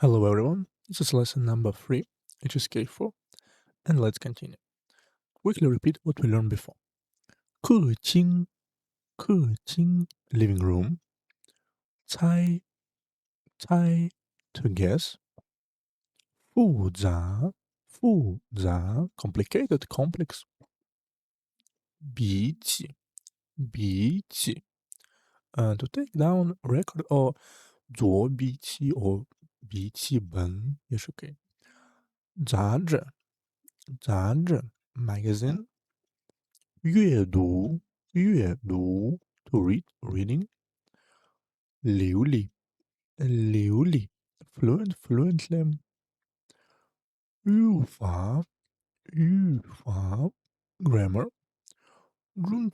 Hello everyone, this is lesson number 3, HSK 4, and let's continue. Quickly repeat what we learned before. 客厅, living room, 猜, to guess, 复杂, complicated, complex, 笔记, to take down record or 左笔记 or 笔记本也是可以。杂志, magazine, 阅读, to read, reading, 流利, fluently, 语法, grammar, 准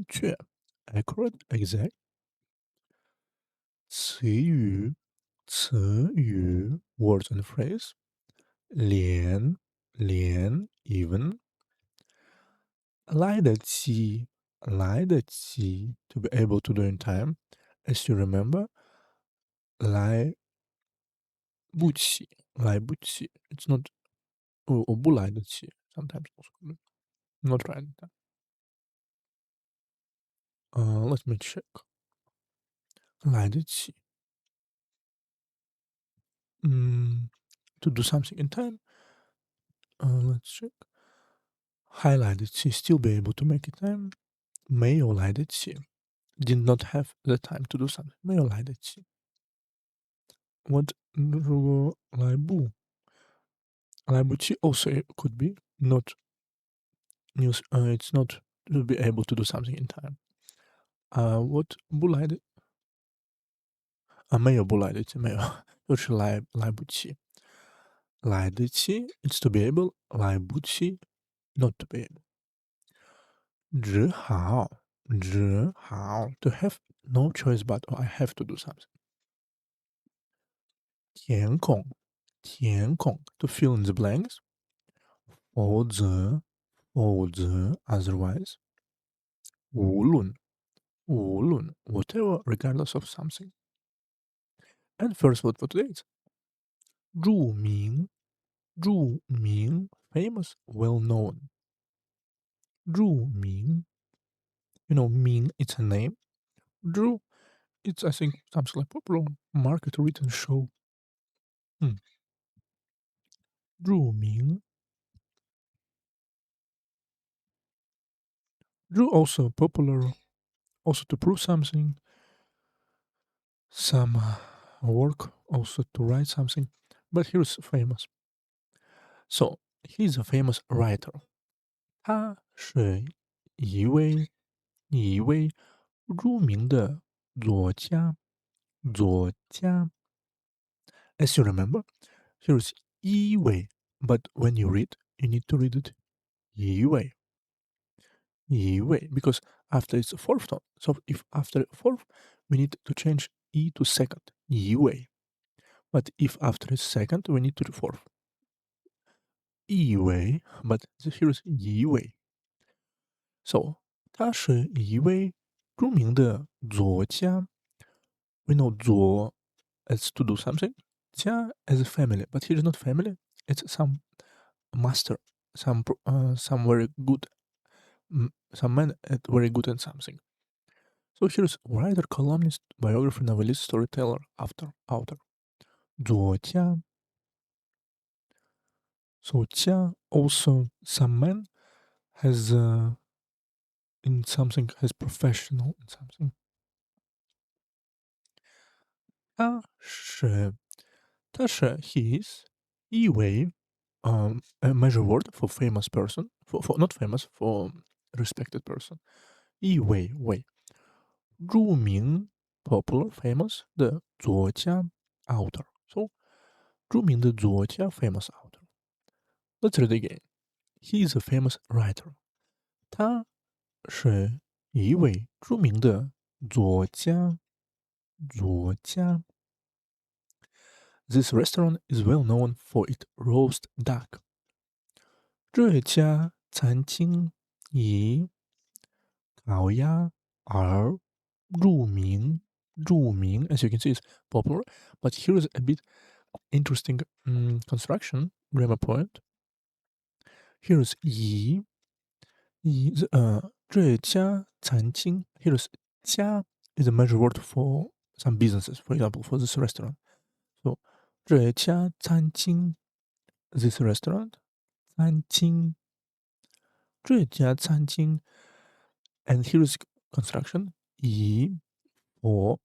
确, accurate, exact, 词语, words and phrase, 连, even, 来得及, to be able to do in time. As you remember, 来不及, it's not 我不来得及 sometimes also not right that. Let me check. 来得及 to do something in time. Let's check. 还来得及 still be able to make it time. 没有来得及 did not have the time to do something. 没有来得及 What 如果来不及 also it could be not news. It's not to be able to do something in time. What 不来的没有不来得及没有就是来不及来得及 it's to be able 来不及 not to be able 只好 to have no choice but I have to do something 填空 to fill in the blanks 否则 otherwise 无论 whatever regardless of something. And first word for today is 著名 famous, well known. 著名 Ming, it's a name. 著 it's I think something like popular market written show. 著名 also popular, also to prove something. Some work also to write something. But here's famous. So he's a famous writer. 他是一位著名的作家 As you remember, here's 一位 but when you read, you need to read it 一位 because after it's a fourth tone. So if after fourth, we need to change e to second 一位 But if after second, we need to do fourth 一位 but here's 一位 So 他是一位著名的作家 We know 作 as to do something 家 as a family, but here is not family. It's some master, some very good, some man very good at something. So here's writer, columnist, biographer, novelist, storyteller, author. 作家 So 家 also some man has in something has professional in something. 他是 he is 一位 a measure word for famous person for not famous for respected person 一位著名 popular famous 的作家 author so 著名的作家 famous author Let's read again He is a famous writer 他是一位著名的作家This restaurant is well known for its roast duck 这家餐厅以烤鸭而著名著名, as you can see, is popular. But here is a bit interesting construction, grammar point. Here is 这家餐厅. Here is 家 is a measure word for some businesses. For example, for this restaurant. So 这家餐厅, this restaurant, 餐厅. 这家餐厅. And here is construction. 或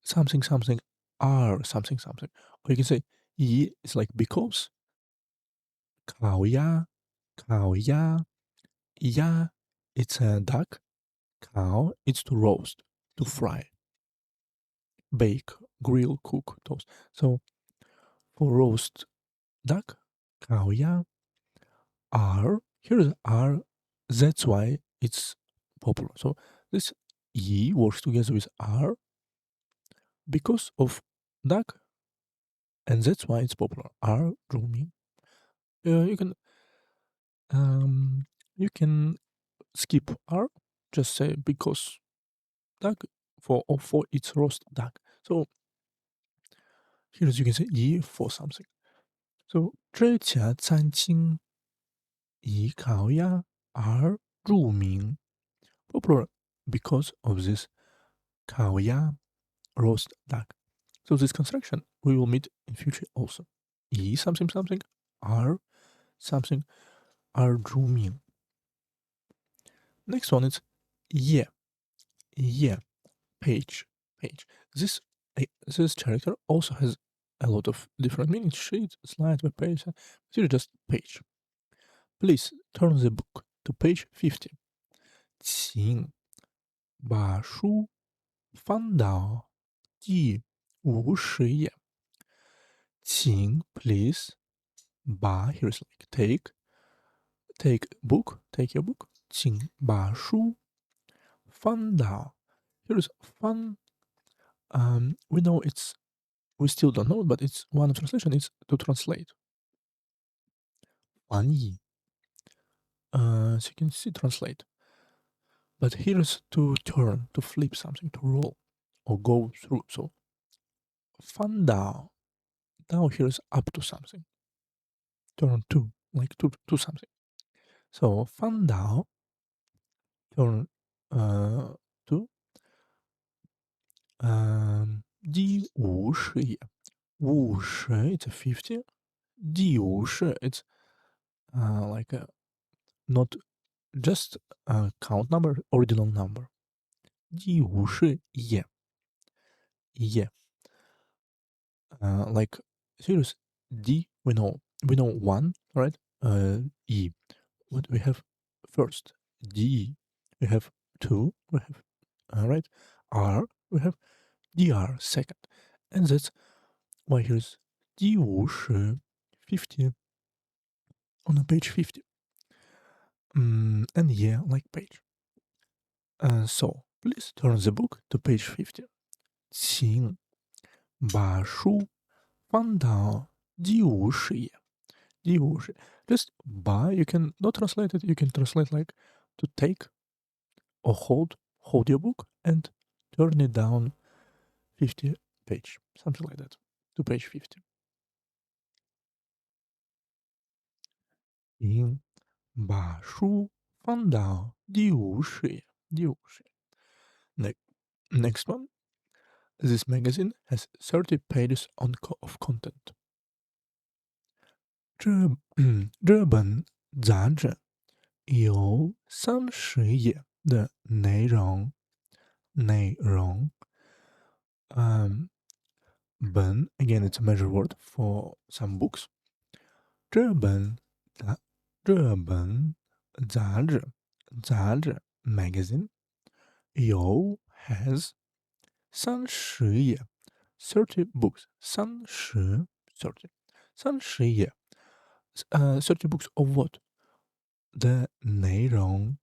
something something are something something. Or you can say is like because. 烤鸭, 烤鸭. Ya, it's a duck. Kao, it's to roast, to fry, bake, grill, cook, toast. So for roast duck, kao ya, are, here's are, that's why it's popular. So this yi works together with are because of duck, and that's why it's popular. Are rooming. You can you can skip are, just say because duck for its roast duck. So here as you can say 以 for something. So 这家餐厅以烤鸭而著名 popular because of this 烤鸭 roast duck. So this construction we will meet in future also. 以 something something 而 something 而著名. Next one is 页 page. This character also has a lot of different meanings: sheet, slide, web page. Here just page. Please turn the book to page 50. 请把书翻到第50页. 请 please 把 here's like take book, take your book. 请把书翻到 here's 翻 we know we still don't know, but it's one translation is to translate. 翻译 so you can see translate. But here's to turn, to flip something, to roll or go through. So 翻到 now here's up to something. Turn to, like to something. So 翻到 turn to 第50页. 50 it's a 50. 第50 it's like a not just a count number, ordinal number. 第50页 like here's D we know one, right? E what we have first, D we have two, we have right, R we have DR second, and that's why here's D 50 50 on a page 50. And yeah, like page. So please turn the book to page 50. 请把书翻到第50页. 第50. Just by, you can not translate it, you can translate like to take or hold your book and turn it down 50 page, something like that, to page 50. 请把书翻到第50页. 第50页. Next one. This magazine has 30 pages of content. 这本杂志有30页的内容。本 again it's a measure word for some books. 这本杂志 magazine has 30页 30 books 30 页 30 books of what? The 内容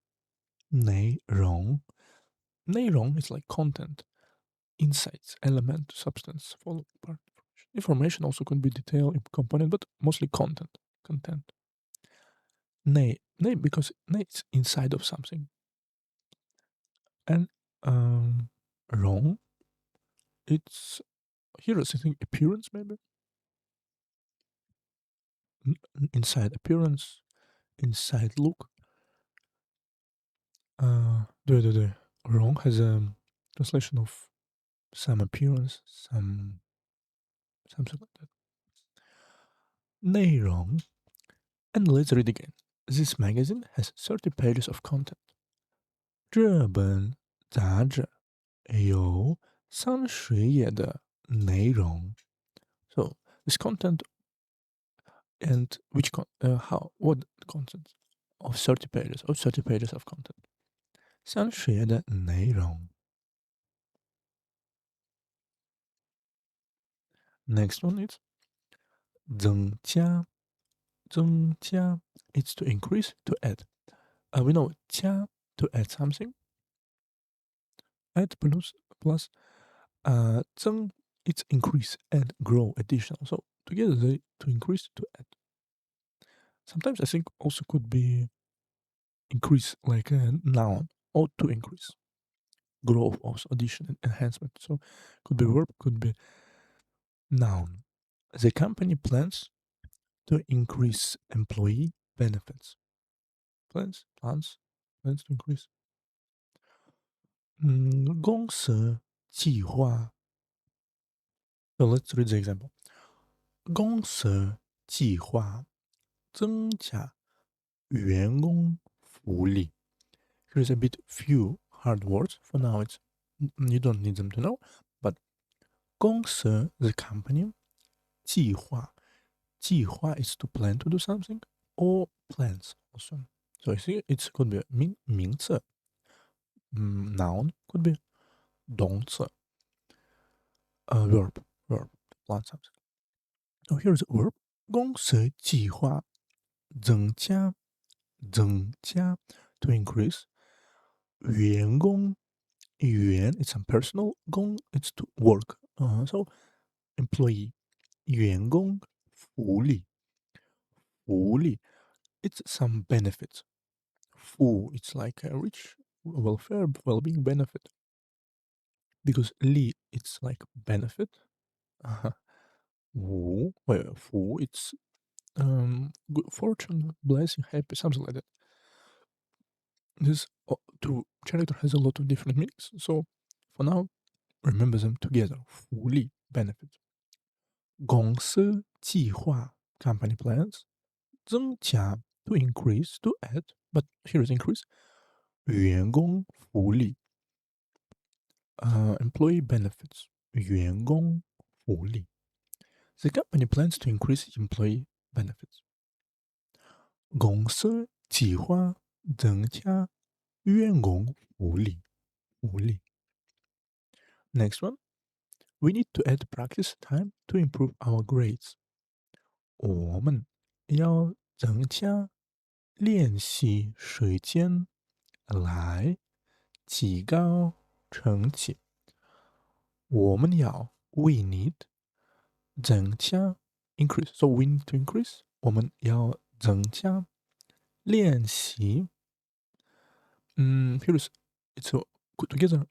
is like content, insights, element, substance, follow part. Information also could be detail, component, but mostly content. 内 because 内 is inside of something. And 容 it's here is I think appearance maybe. Inside appearance, inside look. 对对对 wrong has a translation of some appearance, something like that. 内容 and let's read again. This magazine has 30 pages of content. 这本杂志有30页的内容。So this content and what content of 30 pages of content. 30页的内容。Next one is 增加 it's to increase, to add. We know 加 to add something. Add plus 增 it's increase, add, grow, additional. So together they to increase, to add. Sometimes I think also could be increase like a noun or to increase. Growth also, addition and enhancement. So could be verb, could be noun. The company plans to increase employee benefits. Plans to increase. 公司计划 So let's read the example. 公司计划增加员工福利 Here's a bit few hard words. For now, it's you don't need them to know. But 公司 the company 计划 is to plan to do something or plans also. So you see, it could be 名词 noun could be 动词 verb plan something. So here's a verb. 公司计划增加 to increase 员工it's some personal 工 it's to work. So employee 员工福利 it's some benefits. 福 it's like a rich welfare well-being benefit because 利 it's like benefit. 福 it's good fortune, blessing, happy, something like that. This character has a lot of different meanings. So for now, remember them together. 福利 benefit. 公司计划 company plans. 增加 to increase, to add, but here is increase. 员工福利 employee benefits. 员工福利 The company plans to increase employee benefits. 公司计划增加员工福利 Next one. We need to add practice time to improve our grades. 我们要增加练习时间来提高成绩。我们要 we need 增加 increase. So we need to increase. 我们要增加练习。Here's it's a put together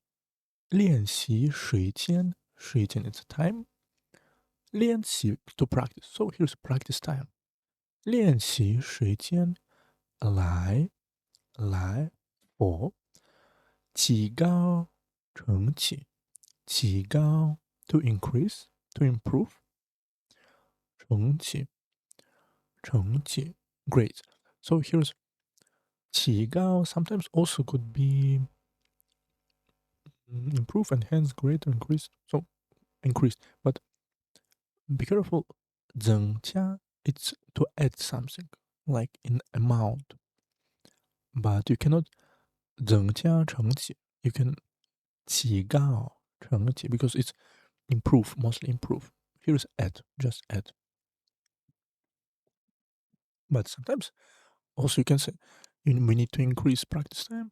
练习时间 it's time. 练习 to practice. So here's practice time. 练习时间来 for 提高成绩提高 to increase to improve 成绩 grades. So here's 提高 sometimes also could be improve, enhance, greater, increase. So increase, but be careful. 增加 it's to add something like in amount, but you cannot 增加成绩 you can 提高成绩 because it's improve, mostly improve. Here's add, just add. But sometimes also you can say we need to increase practice time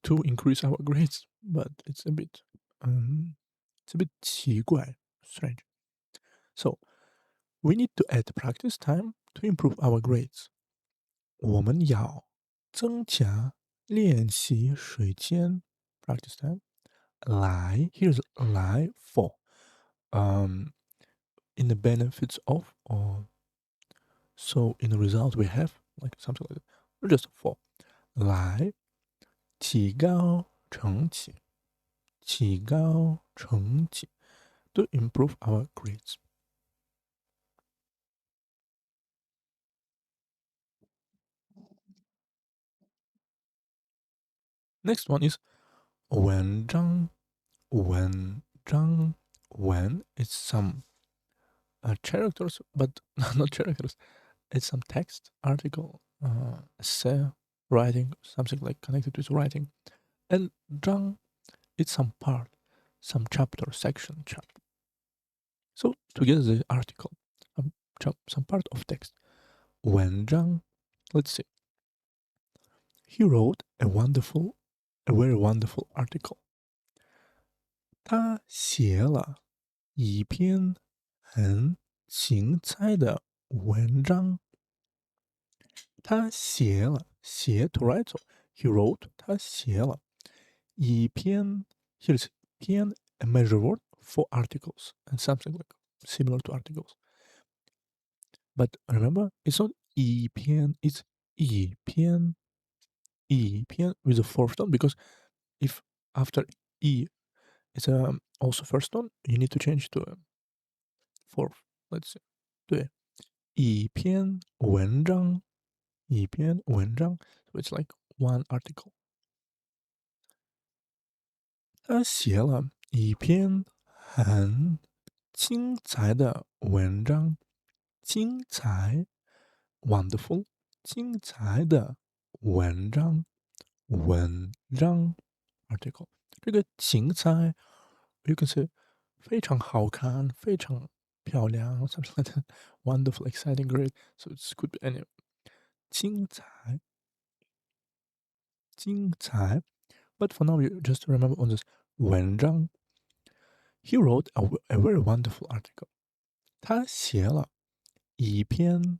to increase our grades, but it's a bit 奇怪 strange. So we need to add practice time to improve our grades. 我们要增加练习时间 practice time 来 here's 来 for in the benefits of, or so in the result we have, like something like that. Or just for 来提高成绩，提高成绩 to improve our grades. Next one is 文章，文章, when it's some characters, but not characters. It's some text, article, essay, writing, something like connected with writing. And 章, it's some part, some chapter, section, chapter. So together the article, some part of text. 文章, let's see. He wrote a very wonderful article. 他写了一篇很精彩的文章。他写了，写 to write, so he wrote, 他写了一篇, here's 篇 a measure word for articles and something like similar to articles. But remember, it's not 一篇, it's 一篇with a fourth tone, because if after 一 it's also first tone, you need to change to a fourth. Let's see. 对，一篇文章，一篇文章, so it's like one article. 他写了一篇很精彩的文章，精彩 wonderful 精彩的文章，文章 article。这个精彩 you can say 非常好看，非常漂亮 something like that. Wonderful, exciting, great. So it could be any 精彩，精彩。But for now, you just remember on this 文章。He wrote a very wonderful article. 他写了一篇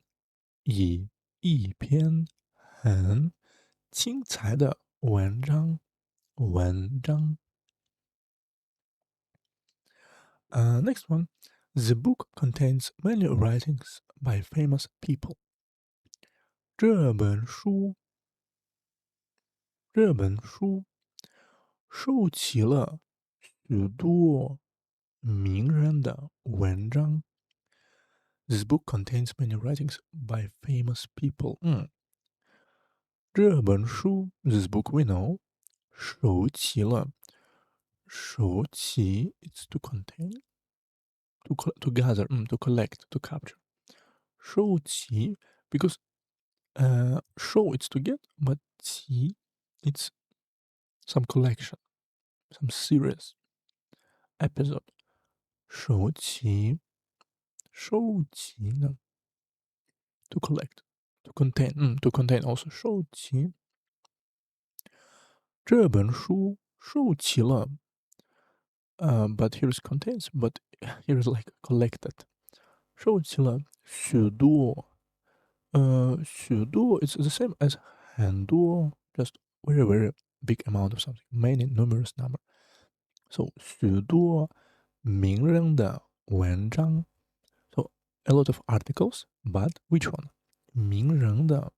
一篇很精彩的文章。Next one. The book contains many writings by famous people. 这本书收集了许多名人的文章。This book contains many writings by famous people. 这本书 this book we know 收集了收集 it's to contain to gather to collect to capture 收集 because show it's to get but 集 it's some collection some series episode 收集呢 to collect to contain to contain also 收集这本书收集了but here is contains but here is like collected 收集了许多许多 it's the same as 很多 just very very big amount of something many numerous number so 许多名人的文章 so a lot of articles but which one 名人的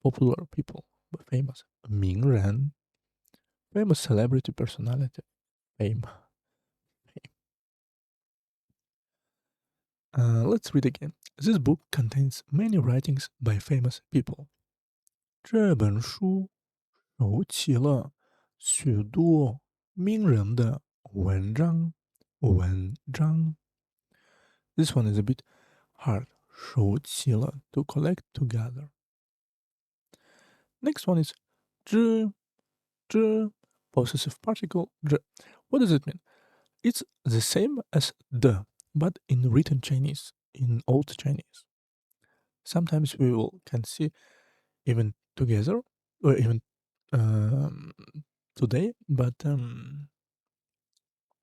popular people famous 名人 famous celebrity personality fame. Let's read again. This book contains many writings by famous people. 这本书收集了许多名人的文章。This one is a bit hard. 收集了 to collect together. Next one is 这 possessive particle 这 What does it mean? It's the same as the, but in written Chinese, in old Chinese. Sometimes we can see even together or even today, but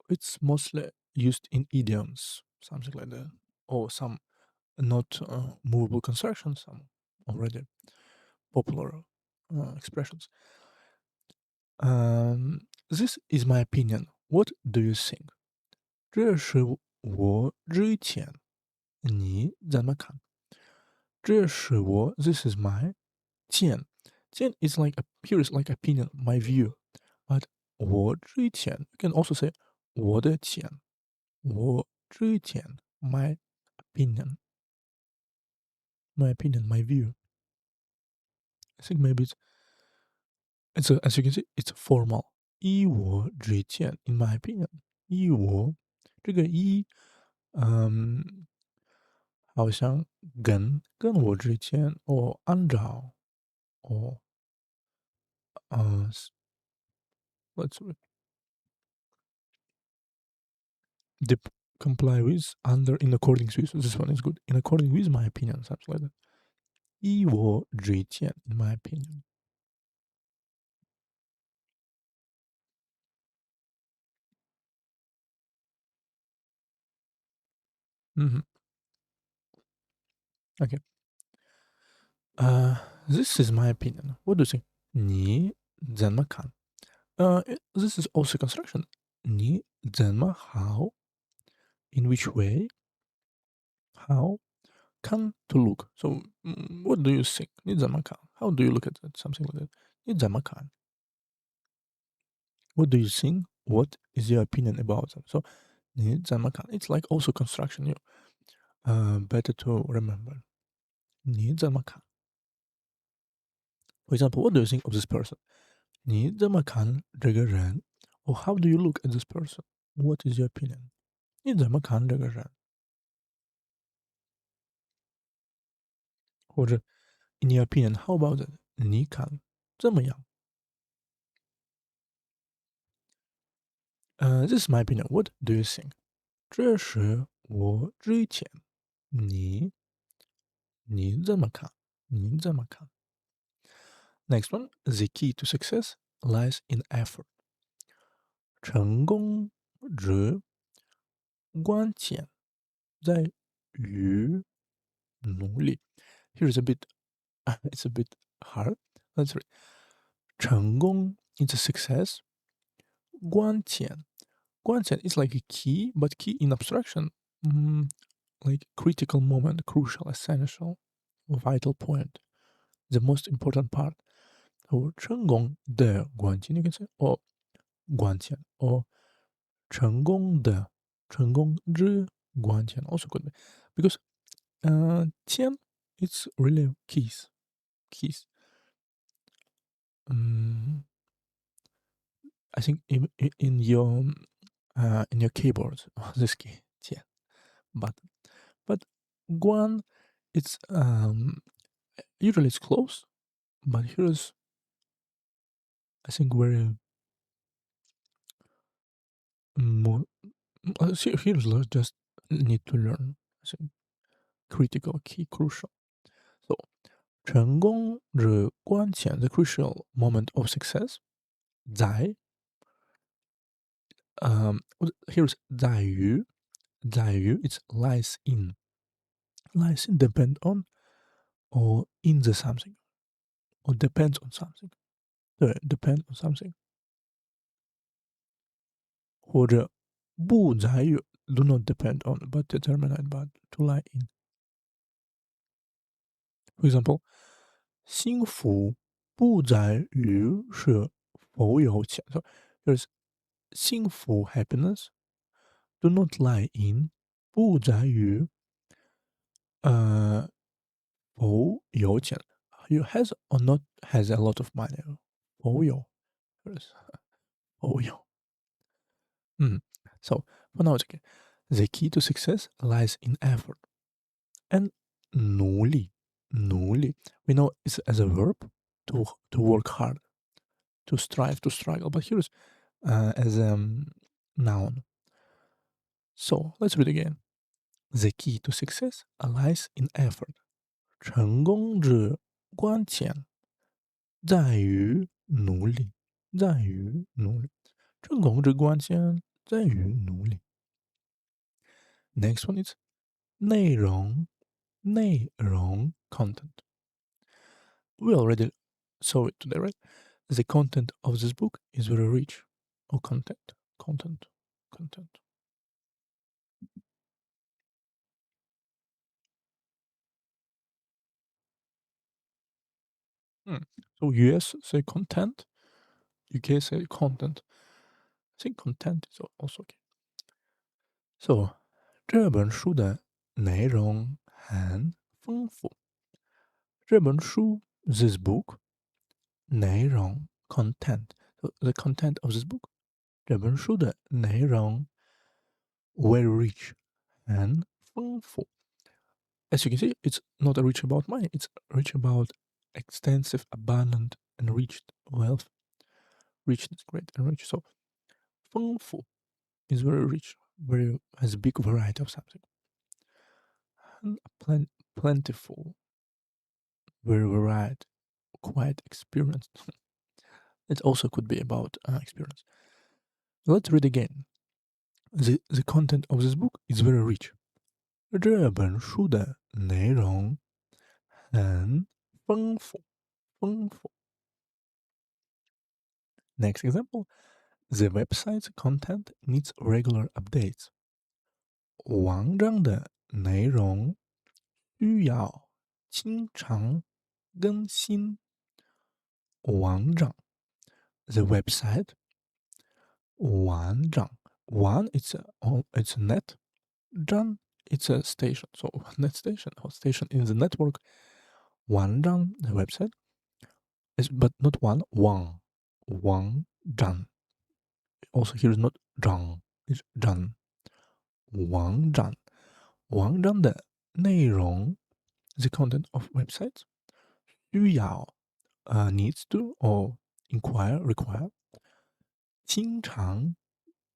it's mostly used in idioms, something like that, or some not movable constructions, some already popular expressions. This is my opinion. What do you think? 这是我之前你怎么看？这是我 This is my 见 is like here is like opinion, my view. But 我之前 you can also say 我的钱我之前 my opinion, my view. I think maybe it's as you can see it's formal. 依我之见 in my opinion. 依我这个依好像跟我之前按照嗯 let's dep comply with under in accordance with this one is good in accordance with my opinion something like that. 依我之见 in my opinion. Mhm. Okay. This is my opinion. What do you think? 你怎么看? This is also construction. 你怎么 how? In which way? How? Can to look. So, what do you think? 你怎么看? How do you look at it? Something like that. 你怎么看? What do you think? What is your opinion about them? So, 你怎么看? It's like also construction. Better to remember. 你怎么看? For example, what do you think of this person? 你怎么看这个人? Or how do you look at this person? What is your opinion? 你怎么看这个人? 或者 in your opinion, how about it? 你看怎么样? This is my opinion. What do you think? 这是我之前你怎么看？你怎么看？ Next one, the key to success lies in effort. 成功之关键在于努力. Here's a bit, it's a bit hard. Let's read. 成功 is a success. 关键 is like a key, but key in abstraction, like critical moment, crucial, essential, vital point, the most important part. Or 成功的关键 you can say, or 关键 or 成功的成功之关键 also could be because 10 it's really keys. I think in your keyboard this key 10 but guan it's usually it's close, but here's I think very more here's just need to learn. I think critical key crucial. So 成功之关键 the crucial moment of success 在 here's 在于 it's lies in depend on or in the something or depends on something. 对 depend on something 或者不在于 do not depend on but determine but to lie in. For example, 幸福不在于是否有钱。So there's 幸福 happiness do not lie in 不在于否有钱。You has or not has a lot of money. 否有 否有。So for now it's okay. The key to success lies in effort and 努力 we know it's as a verb to work hard, to strive, to struggle, but here's as a noun. So let's read again. The key to success lies in effort. 成功之关键在于努力，在于努力。成功之关键在于努力。Next one is 内容 content. We already saw it today, right? The content of this book is very rich. Or content. So US say content, UK say content. I think content is also okay. So 这本书的内容很丰富。这本书 this book 内容 content. So the content of this book 这本书的内容 very rich 很丰富。As you can see, it's not rich about money, it's rich about extensive, abundant, enriched wealth. Richness, great and rich. So 丰富 is very rich, very has a big variety of something. And plentiful, very varied, quite experienced. It also could be about experience. Let's read again. The content of this book is very rich. 这本书的内容很丰富，丰富。Next example. The website's content needs regular updates. 网站的内容需要经常更新。网站 the website 网站 one it's a net 站 it's a station so net station or station in the network 网站 the website is but not one 网站 also here is not 站 it's 站网站网站的内容 the content of websites 需要needs to or require 经常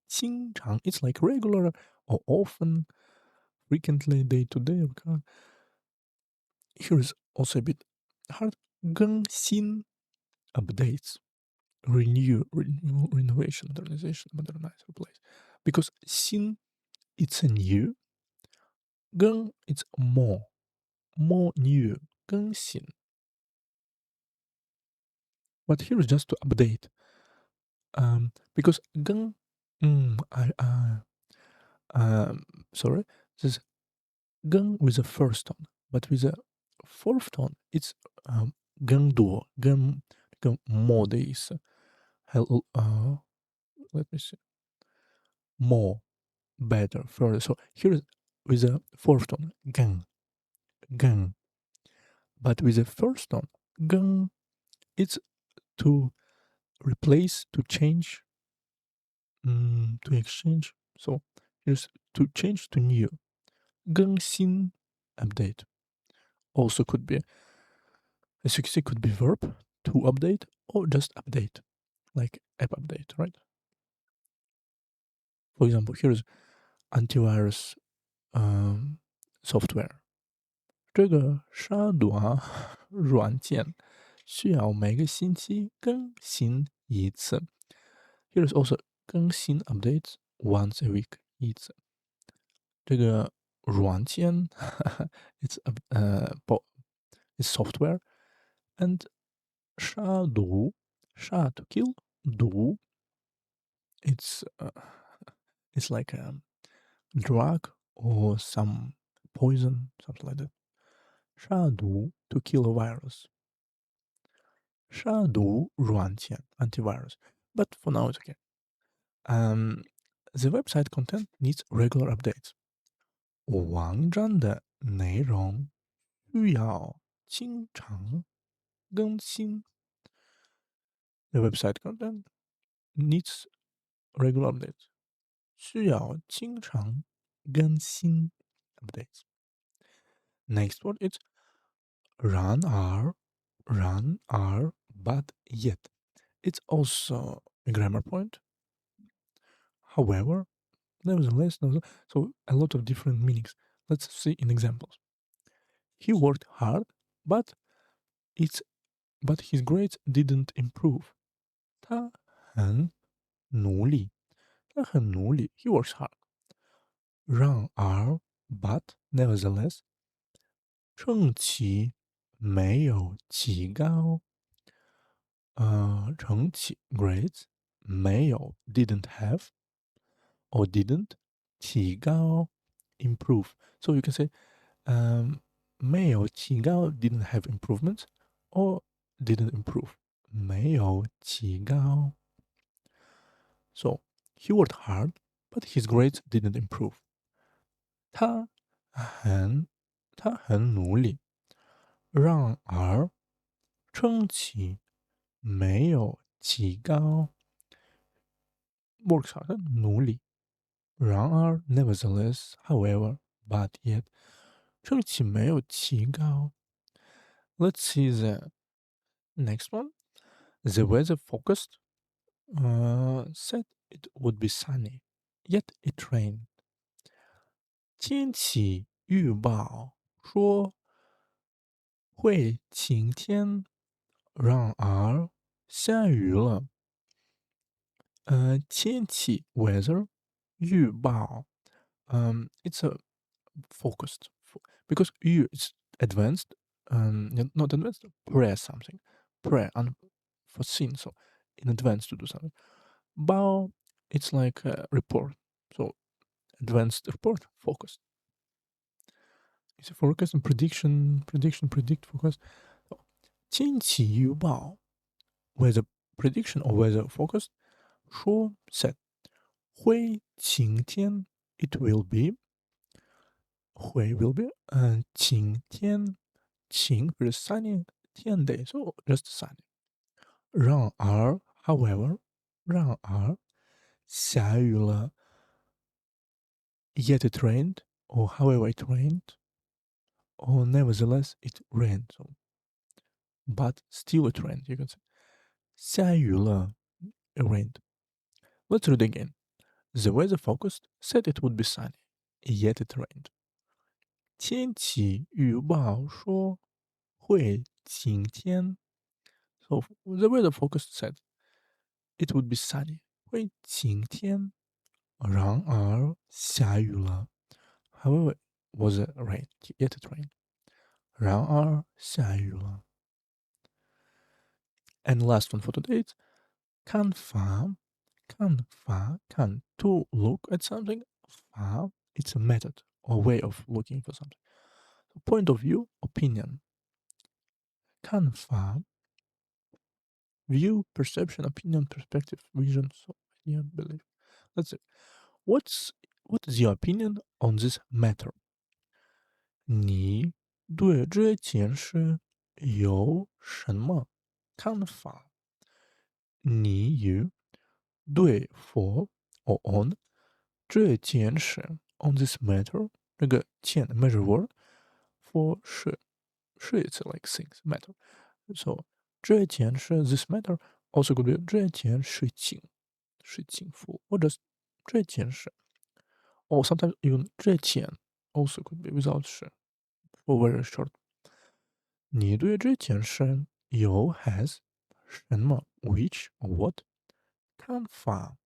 it's like regular or often frequently day to day here is also a bit hard 更新 updates renovation modernize replace because 新 it's a new 更 it's more new 更新 but here is just to update because 更 sorry this 更 with the first tone but with the fourth tone it's 更多更more的意思 let me see more better further so here is with the fourth tone 更 but with the first tone 更 it's to replace to change to exchange so here's to change to new 更新 update also could be as you can see could be verb to update or just update like app update right for example here's antivirus software 这个杀毒软件需要每个星期更新一次 Here is also 更新 updates once a week 一次这个软件 it's it's software and 杀毒杀 to kill 毒 it's like a drug or some poison something like that 杀毒 to kill a virus 杀毒软件 antivirus but for now it's okay the website content needs regular updates 网站的内容需要经常更新 The website content needs regular updates 需要经常更新 updates Next word is run are but yet it's also a grammar point however nevertheless so a lot of different meanings let's see in examples he worked hard but his grades didn't improve 他很努力 he works hard run are but nevertheless 成绩没有提高成绩 grades 没有 didn't have or didn't 提高 improve so you can say 没有提高 didn't have improvements or didn't improve. 没有提高。So he worked hard, but his grades didn't improve. 他很他很努力，然而成绩没有提高。works hard 努力，然而 nevertheless, however, but yet 成绩没有提高。Let's see the next one. The weather forecast said it would be sunny, yet it rained. 天气预报说会晴天，然而下雨了。天气 weather 预报it's a focused because you is advanced not advanced prepare something prepare unforeseen so in advance to do something bao it's like a report so advanced report focused it's a forecast and predict focus so, 天气预报 weather prediction or weather focus 说 said 会晴天 it will be 会 will be 晴天晴 is sunny 天 day so just sunny 然而 however 然而下雨了 yet it rained or however it rained or nevertheless it rained so but still it rained you can say 下雨了 it rained. Let's read again. The weather forecast said it would be sunny yet it rained. 天气预报说会晴天 So the weather forecast said it would be sunny 会晴天然而下雨了 However was it rain yet it rained 然而下雨了 And last one for today is 看法 to look at something 法 it's a method or way of looking for something so point of view opinion 看法 view perception opinion perspective vision so idea belief that's it what is your opinion on this matter 你对这件事有什么看法？你 you 对 for or on 这件事 on this matter 这个件 measure word for 是 it's like things matter so 这件事 this matter also could be 这件事情for或者这件事 or sometimes even 这件 also could be without 是 for very short 你对这件事有 has 什么 which or what 看法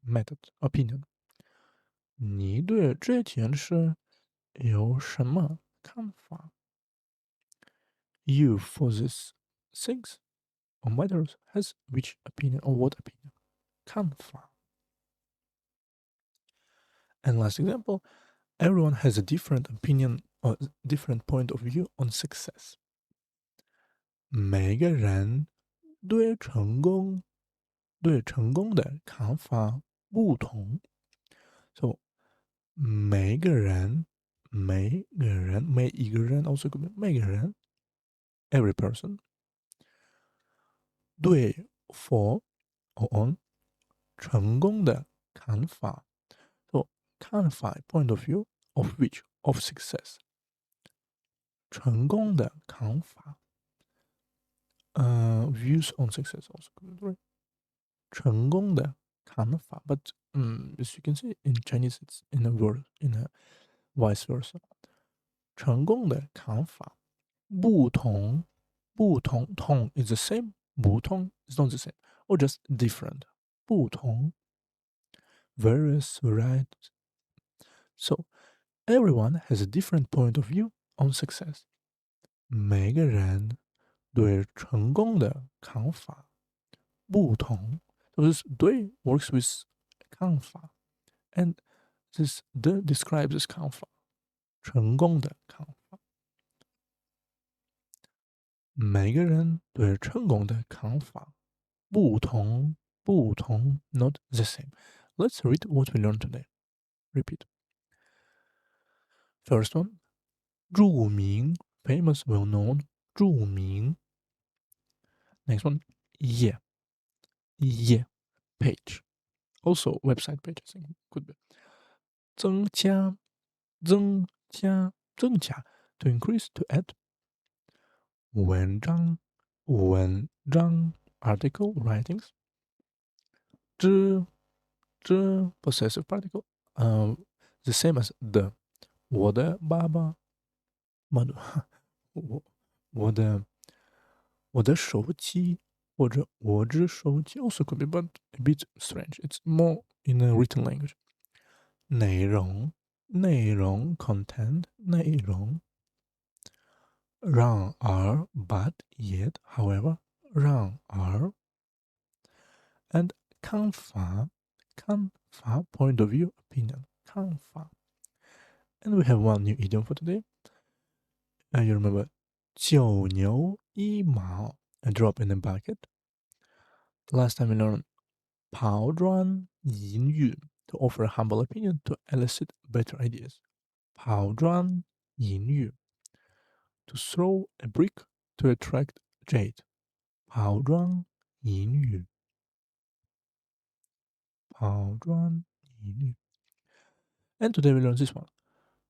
method opinion 你对这件事有什么看法 you for this things or matters has which opinion or what opinion 看法 and last example everyone has a different opinion or different point of view on success 每个人对成功的看法不同。So 每一个人also could be 每个人 every person 对 for or on 成功的看法。So 看法 point of view of which of success 成功的看法。views on success also could be right. 成功的看法 but as you can see in Chinese it's in a word in a vice versa 成功的看法不同同 is the same 不同 is not the same or just different 不同 various varied so everyone has a different point of view on success 每个人对成功的看法不同 so this 对 works with 看法 and this the describes this 看法成功的看法每个人对成功的看法不同，不同，not the same. Let's read what we learned today. Repeat. First one, 著名 famous, well known, 著名 Next one, 页 page. Also website page, I think could be. 增加 to increase, to add. 文章 article, writings. 之 possessive particle, the same as the. 我的爸爸，我的手机或者我只手机 also could be, but a bit strange. It's more in a written language. 内容 content 内容。让而 but yet however 让而 and 看法 point of view opinion 看法 and we have one new idiom for today. You remember 九牛一毛 a drop in a bucket. Last time we learned 抛砖引玉 to offer a humble opinion to elicit better ideas. 抛砖引玉 to throw a brick to attract jade. 抛砖引玉 抛砖引玉 And today we learn this one.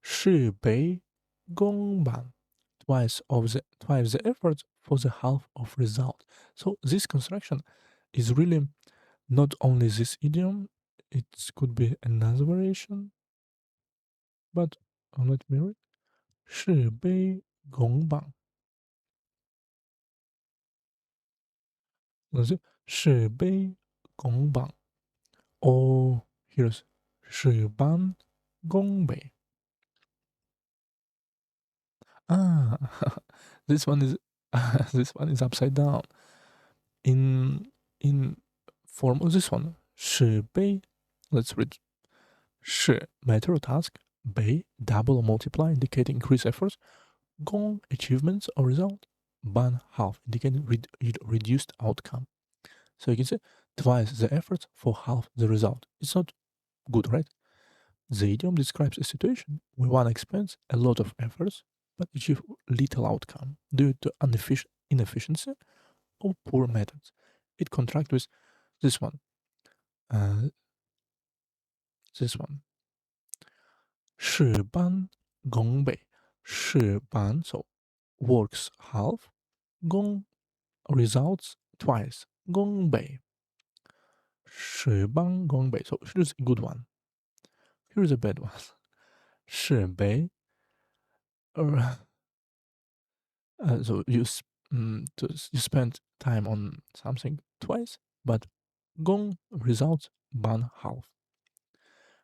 事倍功半 twice the effort for the half of result. So this construction is really not only this idiom, it could be another variation. But let me read. 事倍功半 Let's see. 事倍功半 or here's 事半功倍 Ah, this one is this one is upside down. In form of this one, 是倍 Let's read. 是 matter or task, 倍 double or multiply indicating increased efforts, 功 achievements or result, 半 half indicating reduced outcome. So you can say twice the effort for half the result. It's not good, right? The idiom describes a situation where one expends a lot of efforts but achieve little outcome due to inefficiency or poor methods. It contrasts with this one. This one. 事半功倍事半 so works half 功 results twice 功倍事半功倍 so here's a good one. Here's a bad one. 事倍 so you spend time on something twice, but gong results ban half.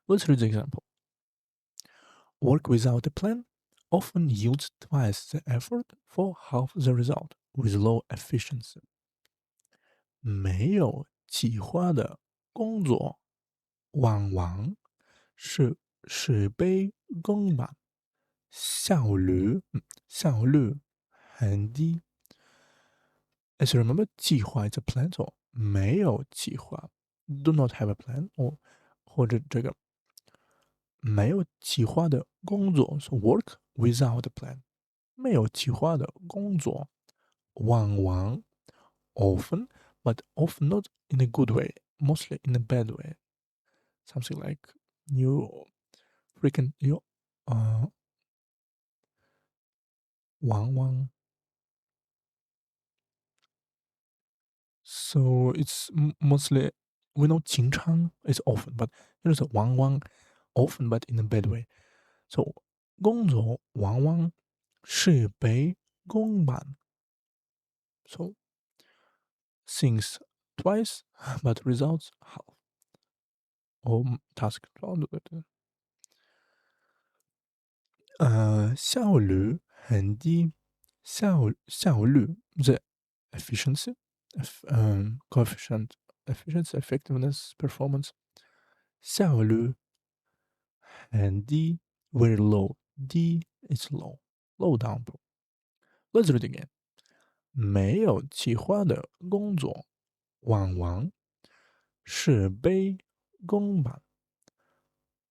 Let's read the example. Work without a plan often yields twice the effort for half the result with low efficiency. 没有计划的工作往往是事倍功半，效率很低。As you remember, 计划 is a plan, so 没有计划 do not have a plan, 或者这个没有计划的工作 so work without a plan. 没有计划的工作往往 often, but often not in a good way, mostly in a bad way. Something like you frequent you 往往 So it's mostly we know 经常 is often, but there's a 往往 often, but in a bad way. So 工作往往事倍功半 So things twice, but results half. Or task 效率很低，效率 the efficiency, coefficient efficiency, effectiveness, performance 效率很低 very low. D is low, low down. Let's read again. 没有计划的工作往往事倍功半，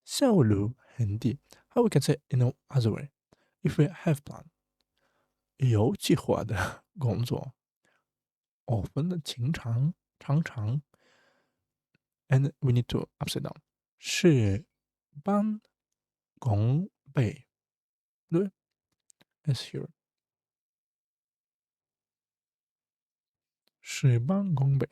效率很低。How we can say in no other way? If we have plan, 有计划的工作 often 常常 and we need to upside down 事半功倍，对，as here 事半功倍。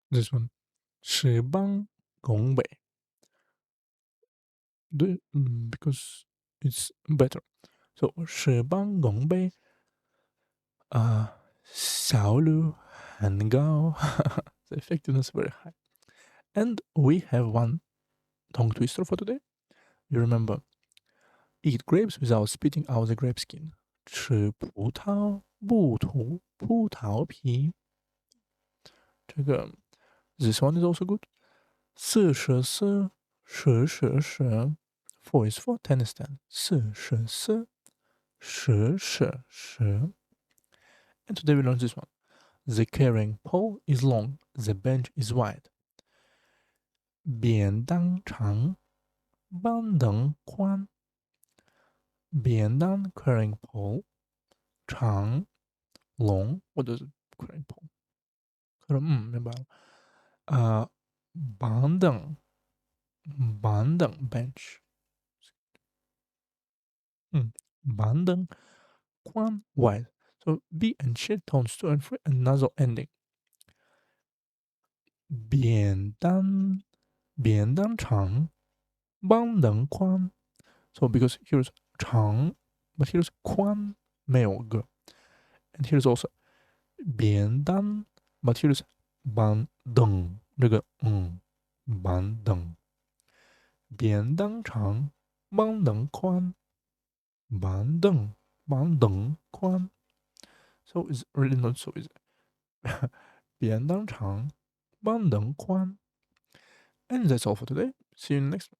This one 事半功倍，对，because it's better. So 事半功倍，效率很高，the effectiveness very high. And we have one tongue twister for today. You remember, eat grapes without spitting out the grape skin. 吃葡萄不吐葡萄皮。这个 this one is also good. 44十 4 is for tennis stand. 44十 And today we learn this one. The carrying pole is long, the bench is wide. 扁担长，板凳宽。扁担 carrying pole 长 long what does carrying pole 明白了板凳 bench 板凳宽 wide so B and C tones 2 and 3 another ending 扁担长板凳宽 so because here's 长 but here's 宽没有个 and here's also 扁担 but here's 板凳这个板凳扁担长板凳宽板凳宽 so it's really not so easy 扁担长板凳宽 and that's all for today see you next